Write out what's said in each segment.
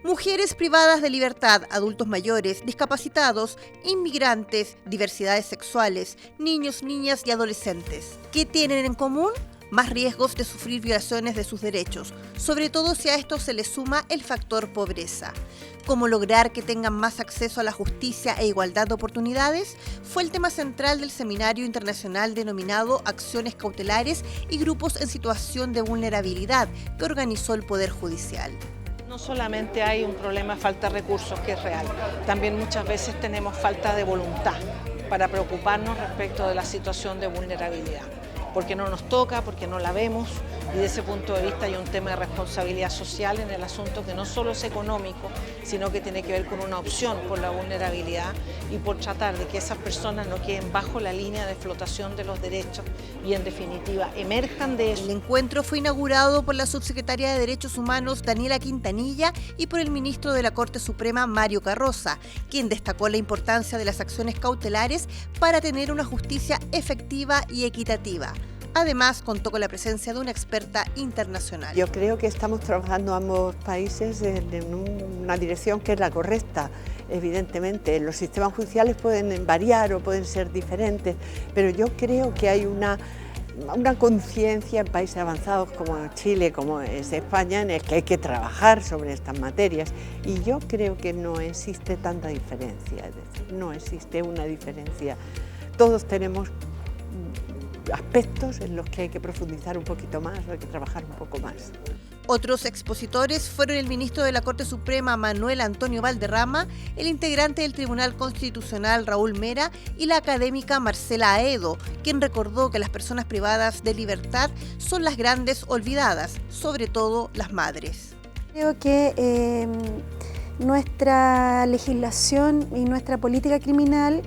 Mujeres privadas de libertad, adultos mayores, discapacitados, inmigrantes, diversidades sexuales, niños, niñas y adolescentes. ¿Qué tienen en común? Más riesgos de sufrir violaciones de sus derechos, sobre todo si a esto se le suma el factor pobreza. ¿Cómo lograr que tengan más acceso a la justicia e igualdad de oportunidades? Fue el tema central del seminario internacional denominado Acciones Cautelares y Grupos en Situación de Vulnerabilidad que organizó el Poder Judicial. No solamente hay un problema de falta de recursos, que es real, también muchas veces tenemos falta de voluntad para preocuparnos respecto de la situación de vulnerabilidad, porque no nos toca, porque no la vemos, y desde ese punto de vista hay un tema de responsabilidad social en el asunto que no solo es económico, sino que tiene que ver con una opción por la vulnerabilidad y por tratar de que esas personas no queden bajo la línea de flotación de los derechos y en definitiva emerjan de eso. El encuentro fue inaugurado por la subsecretaria de Derechos Humanos Daniela Quintanilla y por el ministro de la Corte Suprema Mario Carroza, quien destacó la importancia de las acciones cautelares para tener una justicia efectiva y equitativa. Además, contó con la presencia de una experta internacional. Yo creo que estamos trabajando ambos países en una dirección que es la correcta. Evidentemente, los sistemas judiciales pueden variar o pueden ser diferentes, pero yo creo que hay una conciencia en países avanzados como Chile, como es España, en el que hay que trabajar sobre estas materias. Y yo creo que no existe tanta diferencia, es decir, no existe una diferencia. Todos tenemos aspectos en los que hay que profundizar un poquito más, hay que trabajar un poco más. Otros expositores fueron el ministro de la Corte Suprema Manuel Antonio Valderrama, el integrante del Tribunal Constitucional Raúl Mera y la académica Marcela Aedo, quien recordó que las personas privadas de libertad son las grandes olvidadas, sobre todo las madres. Creo que nuestra legislación y nuestra política criminal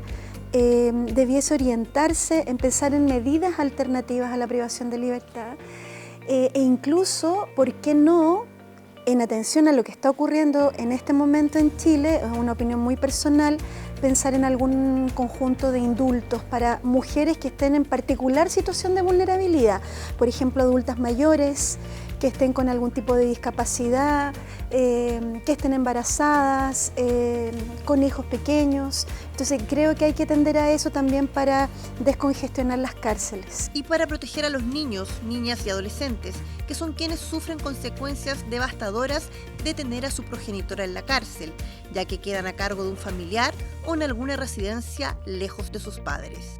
debiese orientarse en pensar en medidas alternativas a la privación de libertad e incluso, ¿por qué no?, en atención a lo que está ocurriendo en este momento en Chile, es una opinión muy personal, pensar en algún conjunto de indultos para mujeres que estén en particular situación de vulnerabilidad, por ejemplo, adultas mayores, que estén con algún tipo de discapacidad, que estén embarazadas, con hijos pequeños. Entonces creo que hay que atender a eso también para descongestionar las cárceles. Y para proteger a los niños, niñas y adolescentes, que son quienes sufren consecuencias devastadoras de tener a su progenitora en la cárcel, ya que quedan a cargo de un familiar o en alguna residencia lejos de sus padres.